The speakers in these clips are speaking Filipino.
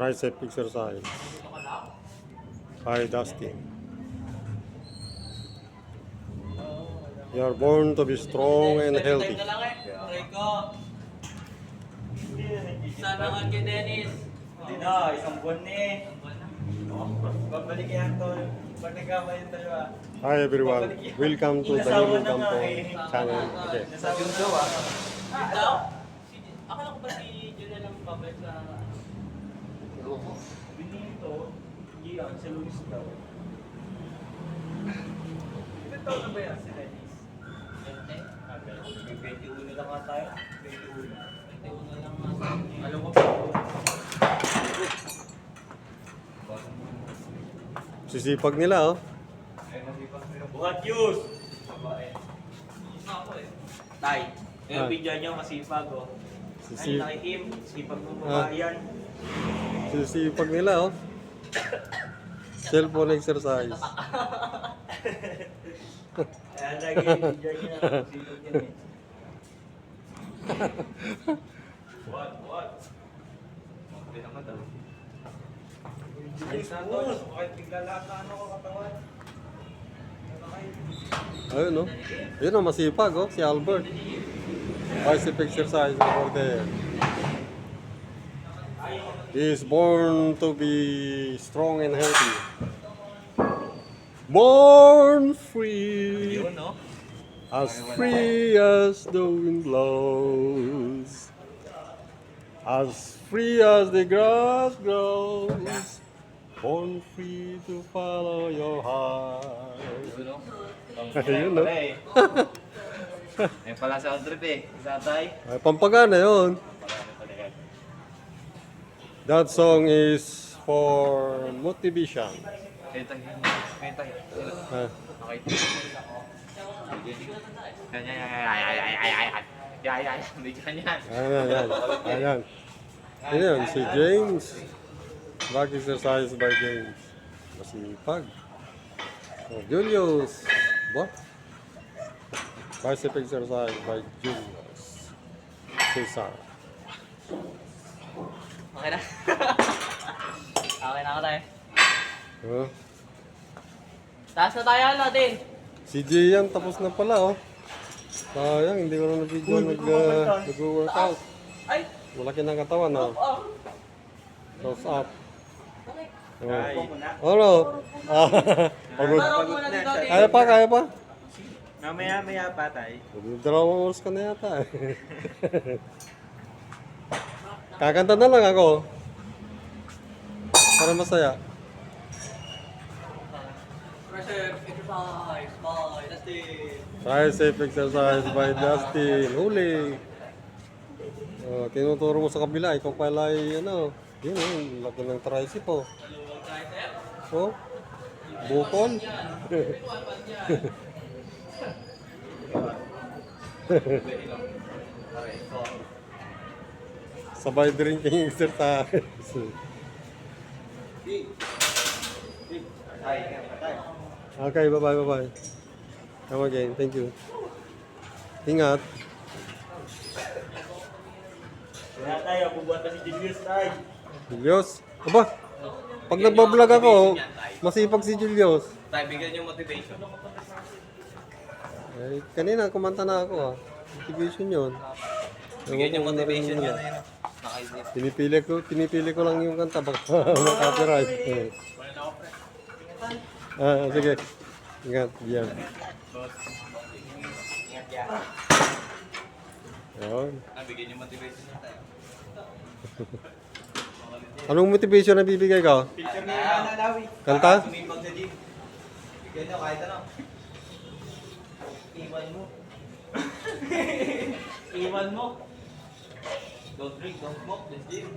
Tricep exercise by Dustin. You are born to be strong and healthy. Sana nga kay Dennis. Hindi na, isang buwan na eh. Babalik yan to. Pag nagkama yung dalawa. Hi everyone, welcome to Danilo Campo channel. Okay. Nasabi yung daw ah. Daw? Akala ko ba si Junel ang babalik sa... Benito, Gian, si Luis daw. Ilan taon na ba yan si Dennis? 21 lang nga tayo. 21. Alam ko pa. Sisipag nila oh. Ay, masipag nila. Buhat Yus! Isa ako eh. Tay, Ah. yung video niyo masipag oh. Ay, Sisi nakikim. Sipag ng babae yan. sisipag nila oh. Cellphone exercise. Ayan, lagi yung video niya. Sipag yan eh. What? Hindi naman daw. Ay, Santos, bakit bigla lahat na ano ko katawan? Ayun oh. Yun oh, masipag oh, si Albert. Bicep exercise over there. He is born to be strong and healthy. Born free. Yun, no? As free as the wind blows, as free as the grass grows, born free to follow your heart. Yun, no? Ayun, no? Ayun pala sa trip eh. Isatay. Ay, pampagana yun. That song is for motivation. Ito. Ah, Okay. Ayan. Ayan, si James. Back exercise by James. Masipag. Oh, Julius. What? Bicep exercise by Julius. Cesar. Okay na. Okay na ako tayo. Huh? Taas na tayo natin. Si Gian tapos na pala oh. Sayang, hindi ko na nag-video nag-workout. Ay! Malaki ng katawan oh. Oh! Close up. Ay. Oh no. Pagod. Parang muna dito. Kaya pa. Mamaya pa tayo. 2 oras ka na yata eh. Kakanta na lang ako. Para masaya. Pressure exercise by Dustin. Tricep exercise by Dustin. Huli. Oh, tinuturo mo sa kabila. Ikaw pala ay ano. Yun oh. Laki ng tricep oh. Tricep. Oh. Bukol. Sabay drinking exercise. Okay, bye-bye. Come again. Thank you. Ingat. Kaya tayo, bubuhat pa si Julius tayo. Julius. Aba, pag nagbablog ako, masipag si Julius. Tayo, bigyan yung motivation. Eh, kanina kumanta na ako ah. Motivation yun. Bigyan yung motivation yun. yun. Nakaisip. Pinipili ko lang yung kanta baka ma-copyright. Sige. Ingat, diyan. Ingat yan. Ayun. Bigyan yung motivation yun tayo. Anong motivation na bibigay ka? Picture niya yung manalawi. Kanta? Sumipag sa gym. Bigyan nyo kahit ano. Iwan mo. Iwan mo. Don't drink, don't smoke, let's gym.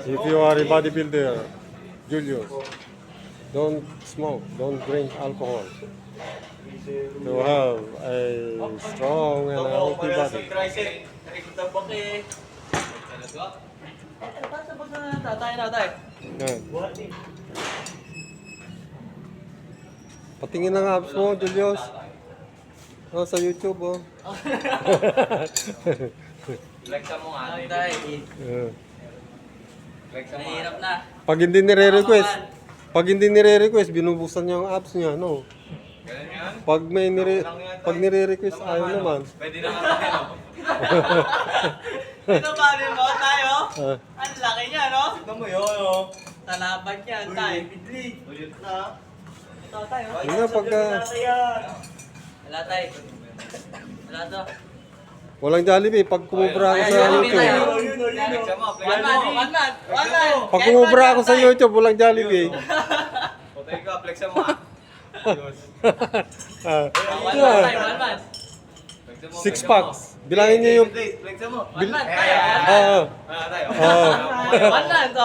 If you are a bodybuilder, Julius, don't smoke, don't drink alcohol. To have a strong and healthy body. Tricep. Nakikitabak eh. Talaga? Taas na pag tatay na tayo. Yan. Buhat eh. Patingin ang abs mo, Julius. Oh, sa YouTube, oh. Like sa mo nga. Tayo. Yeah. Flex mo. Nahihirap na. Pag hindi nire-request, binubuksan niya yung apps niya, no? Ganun yan. Pag nire-request, ayaw naman. Pwede na nga tayo. Ito ba rin mo tayo? Ah. Ang laki niya, no? Tignan mo yun, oh. Talaban niya, tayo. Ulit na. Ito tayo. Yun nga, pagka Wala tayo. Wala to. walang Jollibee, pag kumubra ako sa YouTube. Flex mo, flex One man, mo. one man, one man. Pag kumubra ako sa YouTube, walang Jollibee. Patay ka, flex mo. Ayos. Ah, One yeah. man tayo, one man. Flex mo, Six flex mo. packs. Bilangin niyo yung... Flex mo. One man tayo. Ah, Tayo. One man to.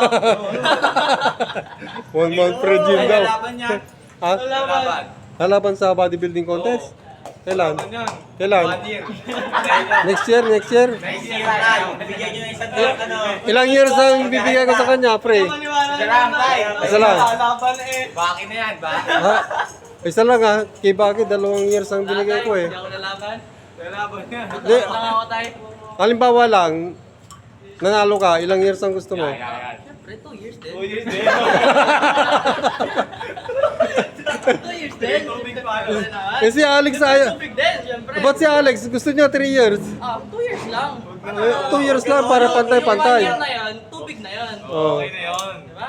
1 month free gym daw. Laban niya. Ha? Laban. Halaban sa bodybuilding contest? Kailan? Laban yan. Kailan? 1 year. Next year, next year. Next year tayo. Bigyan nyo ng isang ano. Ilang years ang bibigyan ko sa kanya, pre? Maniwala Isa lang, tay. Isa lang. Laban eh. Baki na yan, ba? Ha? Isa lang ha, kay Bakit 2 years ang binigay ko eh. Hindi ako nalaban. Laban yan. Hindi, Lang ako tayo. halimbawa lang, nanalo ka, ilang years ang gusto mo? Siyempre, 2 years din. 2 years din. 2 years din. Tubig pa. Eh si Alex, ay, Tubig din, siyempre. ba't si Alex gusto niya 3 years? 2 years lang. 2 years lang para Yung 1 pantay-pantay. year na yan, tubig na yan. Oh. Okay na yun. Diba?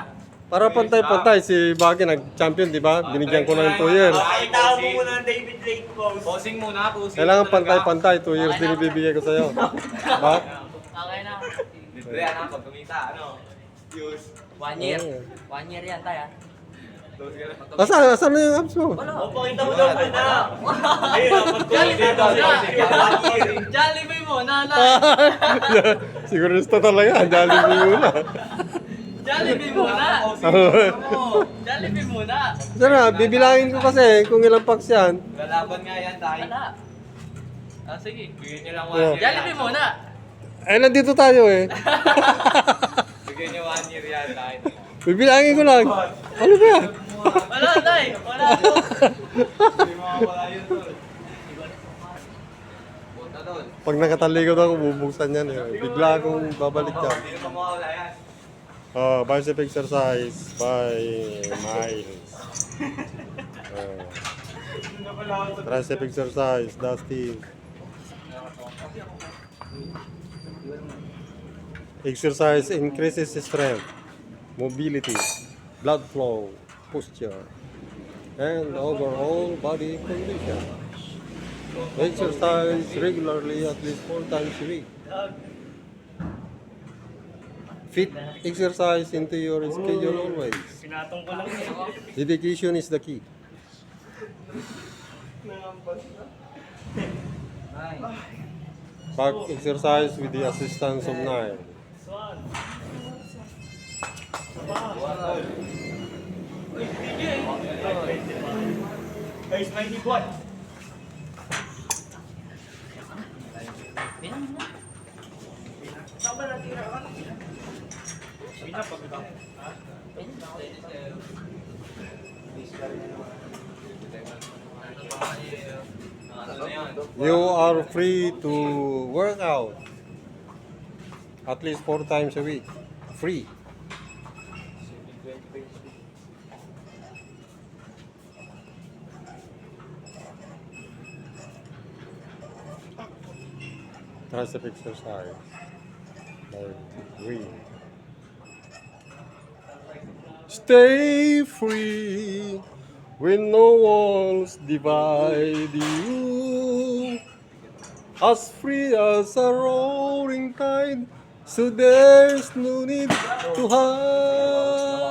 Para pantay-pantay, si Bakit nag-champion, di ba? Binigyan ko na ng 2 years. Pakita mo muna ang David Lake pose. Posing muna, posing. Kailangan pantay-pantay, 2 years din ibibigay ko sa'yo. Ba? Okay na. Libre yan ha, pag kumita, ano? Use. 1 year. 1 year yan tayo. Close ka na. Asan na yung apps mo? Pakita mo daw muna. Jollibee muna. Jollibee muna na. Siguro gusto talaga, Jollibee muna. Jollibee muna. Jollibee muna. Sana, bibilangin ko kasi kung ilang packs yan. Lalaban nga yan tayo. Wala. Sige. Bigyan nyo lang Yeah. 1 year. Jollibee muna. Eh, nandito tayo eh. Bigyan nyo 1 year yan tayo. Bibilangin ko lang. Ano ba yan? Wala tayo. Wala to. Hindi mawawala yun tol. Punta tol. Pag nakatalikod ako, bubuksan yan eh. Bigla akong babalik yan. Hindi naman mawawala yan. Bicep exercise by Miles. Tricep exercise, Dusty. Exercise increases strength, mobility, blood flow, posture, and overall body condition. Exercise regularly at least 4 times a week. Fit exercise into your schedule always. Pinatong ko lang eh. Dedication is the key. Back exercise with the assistance of Nile. Guys, may hibot. You are free to work out at least 4 times a week. Free. Tricep exercise. Free. Stay free when no walls divide you. As free as a roaring tide, so there's no need to hide.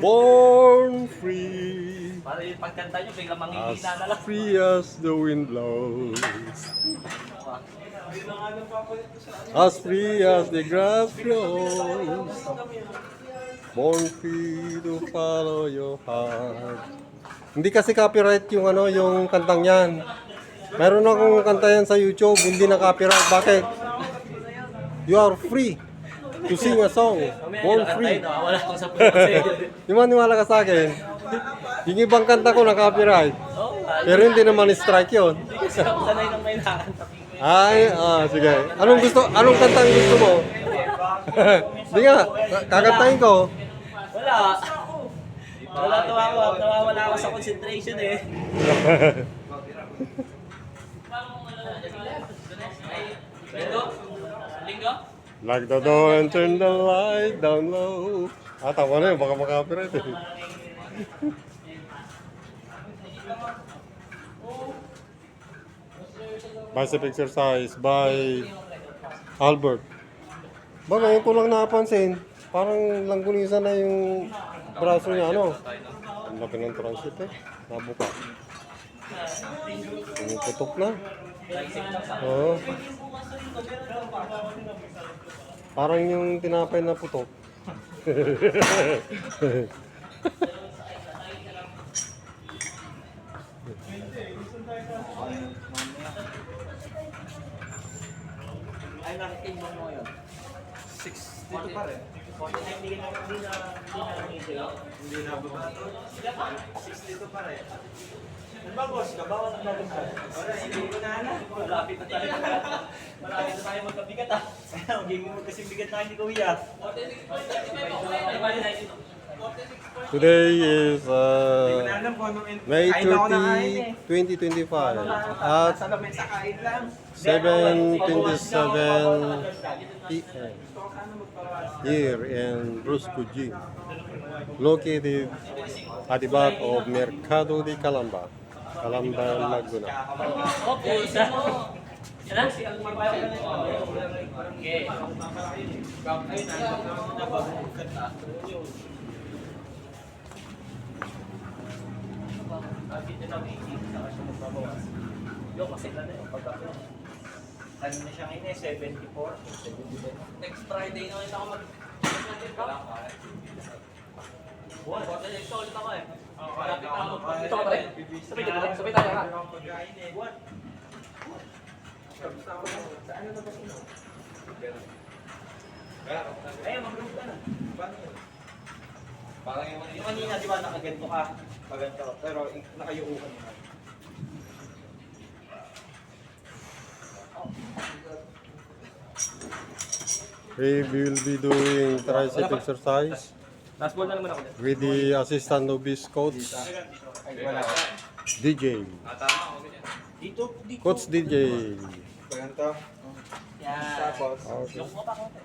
Born free, Para yung pagkanta nyo, biglang as mangingina na lang. free as the wind blows. As free as the grass grows. Born free to follow your heart. Hindi kasi copyright yung yung kantang yan. Meron akong kanta yan sa YouTube, hindi na copyright. Bakit? You are free to sing a song. Born free. Wala akong sa puso. Di maniwala ka sa akin. Yung ibang kanta ko na copyright. Pero hindi naman strike yun. Kasi ako sanay ng may nakakanta. Ay, sige. Anong kantang gusto mo? Hindi nga, kakantahin ko. Wala. Wala nawawala ako sa concentration eh. Linggo? Linggo? Lock the door and turn the light down low. Ah, tama na yun, baka makapirate eh. Bicep exercise by Albert. Ba, ngayon ko lang napansin, parang langgunisan na yung braso niya, ano? Ang laki ng transit eh, nabuka. Pumuputok na. Oo. Parang yung tinapay na putok. Ay, nakitin mo mo yun. 62 pa rin. Hindi na Hindi na babato. 62 pa rin. Ano ba, boss? Kabawan ang bagong ka. Wala, hindi ko na alam. Malapit na tayo. Malapit na tayo magkabigat ah. Ang gaming mo kasi bigat na ni Kuya. Today is Hindi ko na alam kung anong May kain ako na kain eh. 30, 2025 at Sa lamesa kain lang. 7:27 p.m. Gusto ko sana magpawas. here in Brusco Gym, located at the back of Mercado de Calamba, Calamba, Laguna. Opo, isa. Yan lang. Okay. Yung kasi na yun, pagka ano na siya ngayon eh, 74. Next Friday na ulit ako Buwan, next ulit ako eh. Malapit na ako. Ito ka pa rin. Sabay tayo ka. Pagkain eh. Buwan. Sa ano na ba sino? Ayun, mag-group ka na. Paano yun? Parang Yung kanina, di ba, nakaganto ka? Maganto. Pero nakayuko ka naman. We will be doing tricep exercise Last ball na naman ako. with the assistant novice coach, Ay, wala. DJ. Dito, dito. Coach DJ. Maganto. Yan. Tapos, Okay. Yung mo pa konti.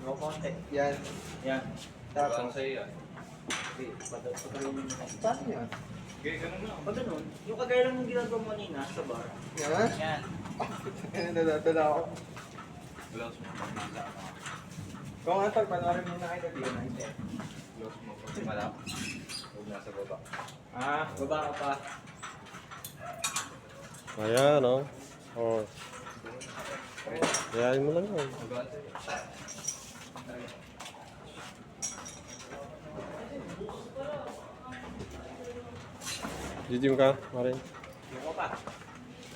no konti. Yan. Yan. Tapos, Paano paano yan? Pag ganun, yung kagaya lang ng ginagawa mo kanina sa bar. Yan? Yan. Nadadala ako. Kung ang pagpanoorin mo na kayo na video, close mo po. Malap. Huwag nasa baba. Ah, baba ka pa. Ayan, no? Oh. Ayan mo lang yun. Gym ka, Marin? Yung mo pa.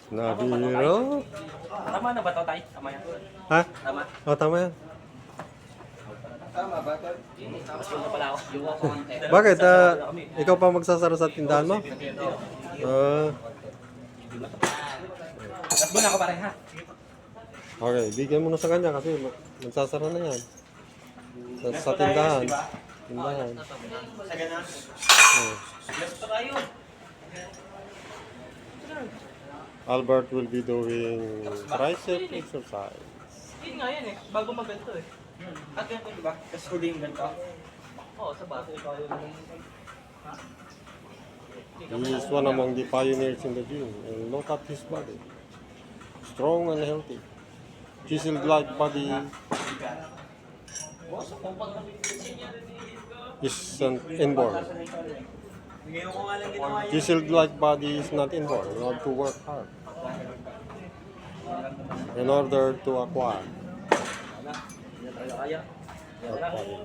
Nabiro. Tama na ba ito, Tay? Tama yan. Ha? Tama. Oh, tama yan. Tama ba, Tol? Tapos yung pala ako. Yung mo konti. Bakit? Ikaw pa magsasara sa tindahan mo? Last ball na ako pare ha. Okay, bigyan mo na sa kanya kasi magsasara na yan. Sa tindahan. Tindahan. Sa ganun. Oh. Last pa tayo. Albert will be doing tricep exercise. Yun nga yan eh. Bago maganto eh. At ganito diba? Tapos huli yung ganito. Oo, sa bago. He is one among the pioneers in the gym and look at his body. Strong and healthy. Chiseled like body isn't inborn. Ngayon ko nga lang ginawa yun. Chiseled like body is not inborn. You have to work hard in order to acquire Hindi na tayo kaya. that body.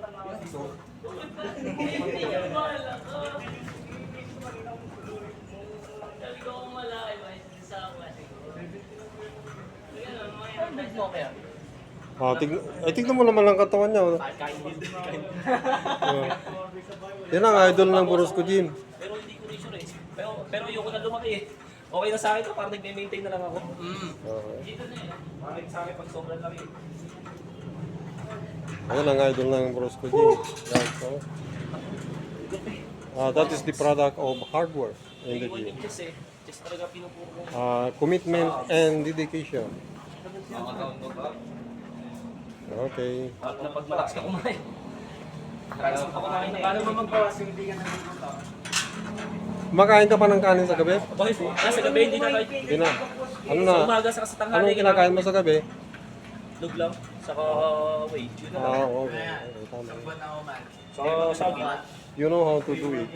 Tignan mo naman ang katawan niya. Oh. Yan ang idol ng Brusco Gym. Pero hindi ko rin sure eh. Pero ayoko na lumaki eh. Okay na sa akin to, parang nagme-maintain na lang ako. Okay. Dito na eh. Parang sa akin pag sobrang laki. Ayan ang idol ng bros ko din. Guys, so, that is the product of hard work in the gym. Just talaga pinupuro ko. Commitment and dedication. Nakataon mo ba? Okay. At na pag malakas ka kumain. Malakas ka kumain eh. Paano mo magbawas yung hindi ka nagluto? Kumakain ka pa ng kanin sa gabi? Bakit po? Sa gabi hindi na kahit Hindi na. Ano sa na? umaga sa sa tanghali. Anong kinakain mo sa gabi? Lug lang. Saka whey. Yun na lang. Okay. Okay, tama. Saka sagi. You know how to do it.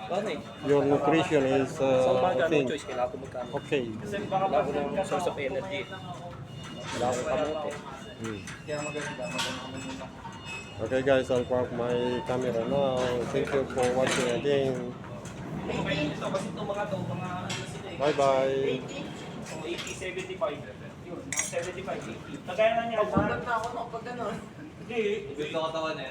Ano eh? Your nutrition is, Sa I umaga, no think, choice. Kailangan ko magkain. okay. Wala ko ng source of energy. Wala akong kamote. Okay guys, I'll park my camera now. Thank you for watching again. Kasi itong mga to, mga ano sila eh. Bye bye. 80, 75. Yun, 75, 80. Kagaya na niya. Pagod na ako, pag gano'n. Hindi. Gusto ko katawan eh.